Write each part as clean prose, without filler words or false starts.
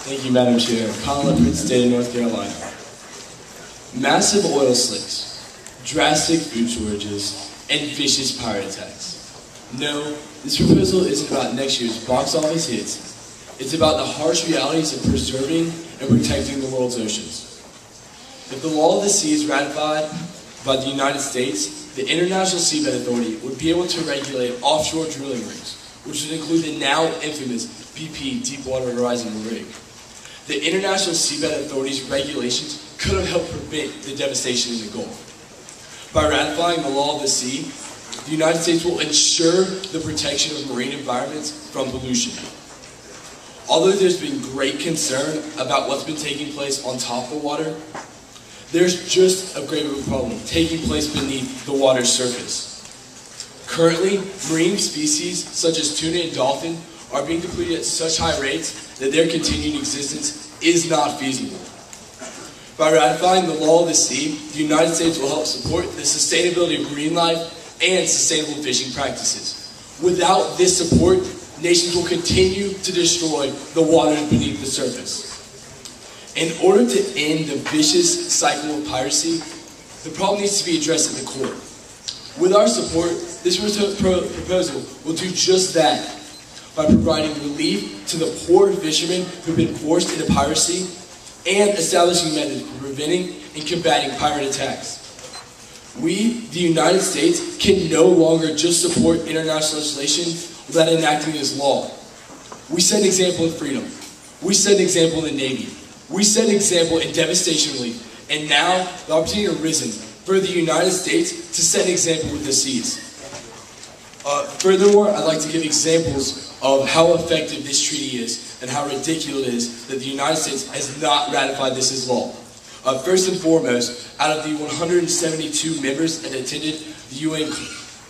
Thank you, Madam Chair. Colin Lippert, State of North Carolina. Massive oil slicks, drastic food shortages, and vicious pirate attacks. No, this proposal isn't about next year's box office hits. It's about the harsh realities of preserving and protecting the world's oceans. If the Law of the Sea is ratified by the United States, the International Seabed Authority would be able to regulate offshore drilling rigs, which would include the now infamous BP Deepwater Horizon rig. The International Seabed Authority's regulations could have helped prevent the devastation in the Gulf. By ratifying the Law of the Sea, the United States will ensure the protection of marine environments from pollution. Although there's been great concern about what's been taking place on top of the water, there's just a grave of a problem taking place beneath the water's surface. Currently, marine species such as tuna and dolphin are being depleted at such high rates that their continued existence is not feasible. By ratifying the Law of the Sea, the United States will help support the sustainability of marine life and sustainable fishing practices. Without this support, nations will continue to destroy the waters beneath the surface. In order to end the vicious cycle of piracy, the problem needs to be addressed at the core. With our support, this proposal will do just that by providing relief to the poor fishermen who've been forced into piracy and establishing methods for preventing and combating pirate attacks. We, the United States, can no longer just support international legislation without enacting this law. We set an example in freedom. We set an example in the Navy. We set an example in devastation relief. And now, the opportunity has arisen for the United States to set an example with the seas. Furthermore, I'd like to give examples of how effective this treaty is and how ridiculous it is that the United States has not ratified this as law. First and foremost, out of the 172 members that attended the UN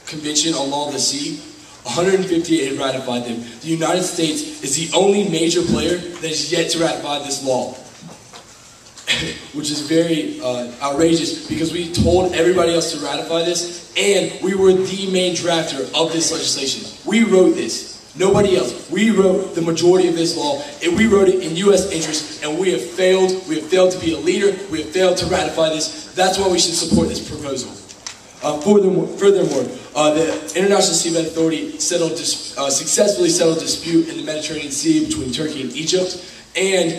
Convention on Law of the Sea, 158 have ratified them. The United States is the only major player that has yet to ratify this law, which is very outrageous because we told everybody else to ratify this, and we were the main drafter of this legislation. We wrote this. Nobody else. We wrote the majority of this law, and we wrote it in U.S. interest, and we have failed. We have failed to be a leader. We have failed to ratify this. That's why we should support this proposal. Furthermore, the International Seabed Authority successfully settled a dispute in the Mediterranean Sea between Turkey and Egypt, and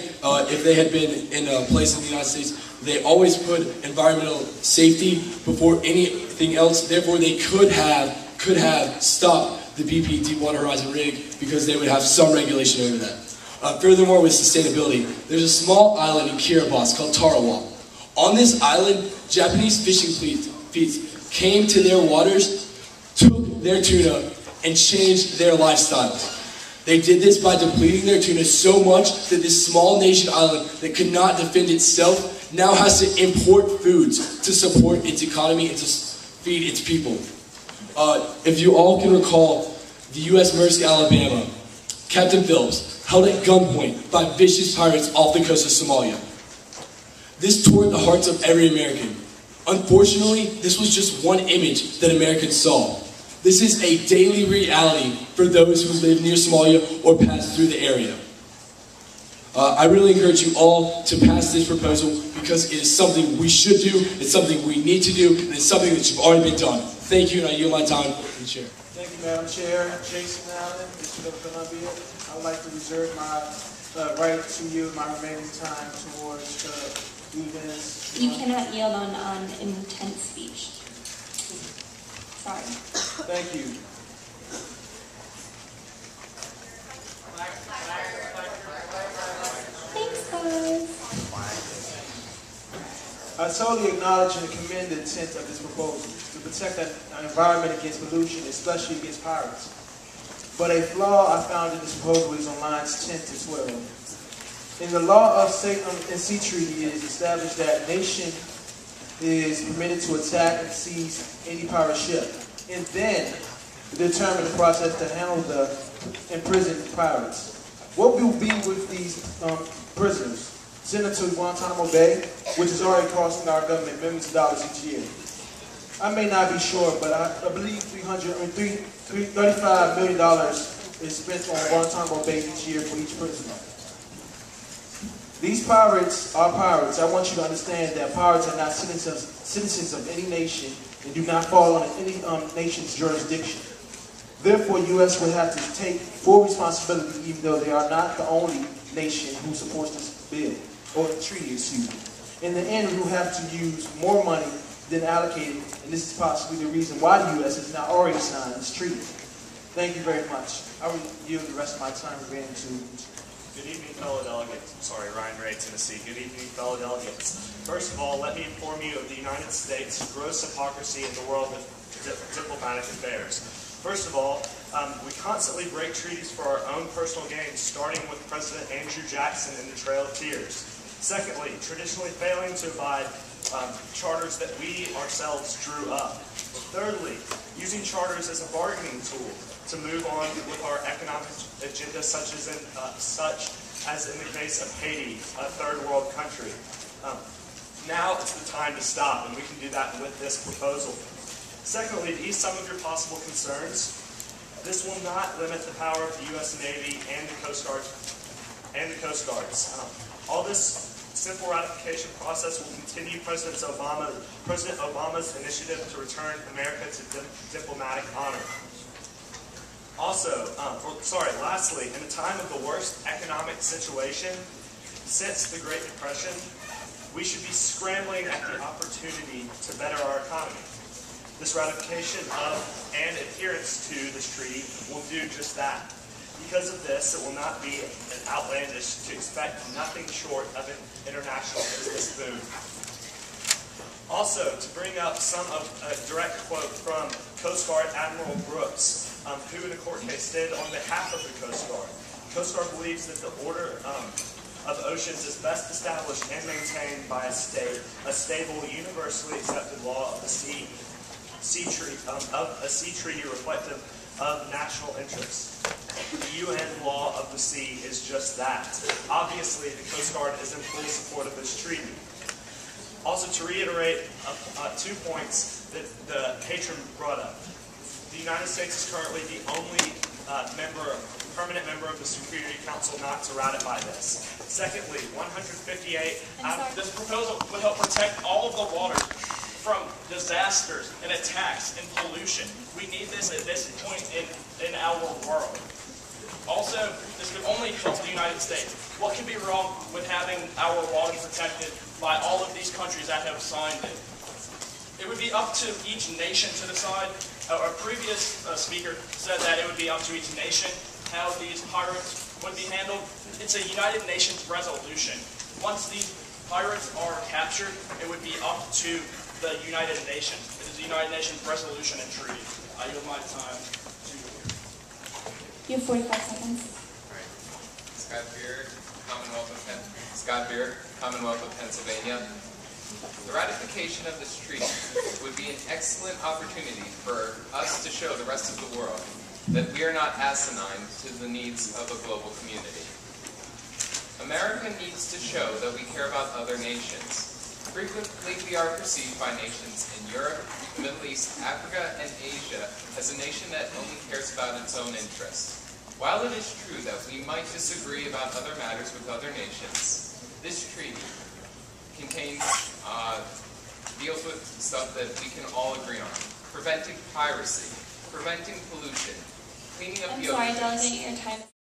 if they had been in a place in the United States, they always put environmental safety before anything else. Therefore, they could have stopped the BP Deepwater Horizon rig because they would have some regulation over that. Furthermore, with sustainability, there's a small island in Kiribati called Tarawa. On this island, Japanese fishing fleets came to their waters, took their tuna, and changed their lifestyles. They did this by depleting their tuna so much that this small nation island that could not defend itself now has to import foods to support its economy and to feed its people. If you all can recall, the U.S. Maersk, Alabama, Captain Phillips, held at gunpoint by vicious pirates off the coast of Somalia. This tore at the hearts of every American. Unfortunately, this was just one image that Americans saw. This is a daily reality for those who live near Somalia or pass through the area. I really encourage you all to pass this proposal because it is something we should do, it's something we need to do, and it's something that should have already been done. Thank you, and I yield my time to the Chair. Thank you, Madam Chair. Jason Allen, District of Columbia. I would like to reserve my right to yield my remaining time towards events. You cannot yield on intent speech. Sorry. Thank you. Thanks, guys. I totally acknowledge and commend the intent of this proposal to protect our environment against pollution, especially against pirates. But a flaw I found in this proposal is on lines 10 to 12. In the law of Sea Treaty, it is established that nation is permitted to attack and seize any pirate ship, and then determine the process to handle the imprisoned pirates. What will be with these prisoners? Send them to Guantanamo Bay, which is already costing our government millions of dollars each year. I may not be sure, but I believe $35 million is spent on Guantanamo Bay each year for each prisoner. These pirates are pirates. I want you to understand that pirates are not citizens of any nation and do not fall under any nation's jurisdiction. Therefore, U.S. would have to take full responsibility, even though they are not the only nation who supports this bill, or the treaty, excuse me. In the end, we will have to use more money than allocated, and this is possibly the reason why the U.S. has not already signed this treaty. Thank you very much. I will yield the rest of my time again to... Good evening, fellow delegates. Sorry, Ryan Ray, Tennessee. Good evening, fellow delegates. First of all, let me inform you of the United States' gross hypocrisy in the world of diplomatic affairs. First of all, we constantly break treaties for our own personal gain, starting with President Andrew Jackson in the Trail of Tears. Secondly, traditionally failing to abide charters that we ourselves drew up. Thirdly, using charters as a bargaining tool to move on with our economic agenda, such as in the case of Haiti, a third world country. Now is the time to stop, and we can do that with this proposal. Secondly, to ease some of your possible concerns, this will not limit the power of the U.S. Navy and the Coast Guards. All this simple ratification process will continue President Obama's initiative to return America to diplomatic honor. Also, lastly, in a time of the worst economic situation since the Great Depression, we should be scrambling at the opportunity to better our economy. This ratification of and adherence to this treaty will do just that. Because of this, it will not be outlandish to expect nothing short of an international business boom. Also, to bring up a direct quote from Coast Guard Admiral Brooks, who in a court case stated on behalf of the Coast Guard. Coast Guard believes that the order of oceans is best established and maintained by a stable, universally accepted law of the sea treaty reflective of national interests. The UN law of the sea is just that. Obviously, the Coast Guard is in full support of this treaty. Also, to reiterate 2 points that the patron brought up. The United States is currently the only permanent member of the Security Council not to ratify this. Secondly, 158... this proposal would help protect all of the water from disasters and attacks and pollution. We need this at this point in our world. Also, this could only help the United States. What could be wrong with having our water protected by all of these countries that have signed it? It would be up to each nation to decide. Our previous speaker said that it would be up to each nation how these pirates would be handled. It's a United Nations resolution. Once these pirates are captured, it would be up to the United Nations. It is the United Nations resolution and treaty. I yield my time to you. You have 45 seconds. All right. Scott Beard, Commonwealth of Pennsylvania. The ratification of this treaty would be an excellent opportunity for us to show the rest of the world that we are not asinine to the needs of a global community. America needs to show that we care about other nations. Frequently, we are perceived by nations in Europe, the Middle East, Africa, and Asia as a nation that only cares about its own interests. While it is true that we might disagree about other matters with other nations, this treaty deals with stuff that we can all agree on. Preventing piracy, preventing pollution, cleaning up the oceans. I'm sorry, Delegate, your time is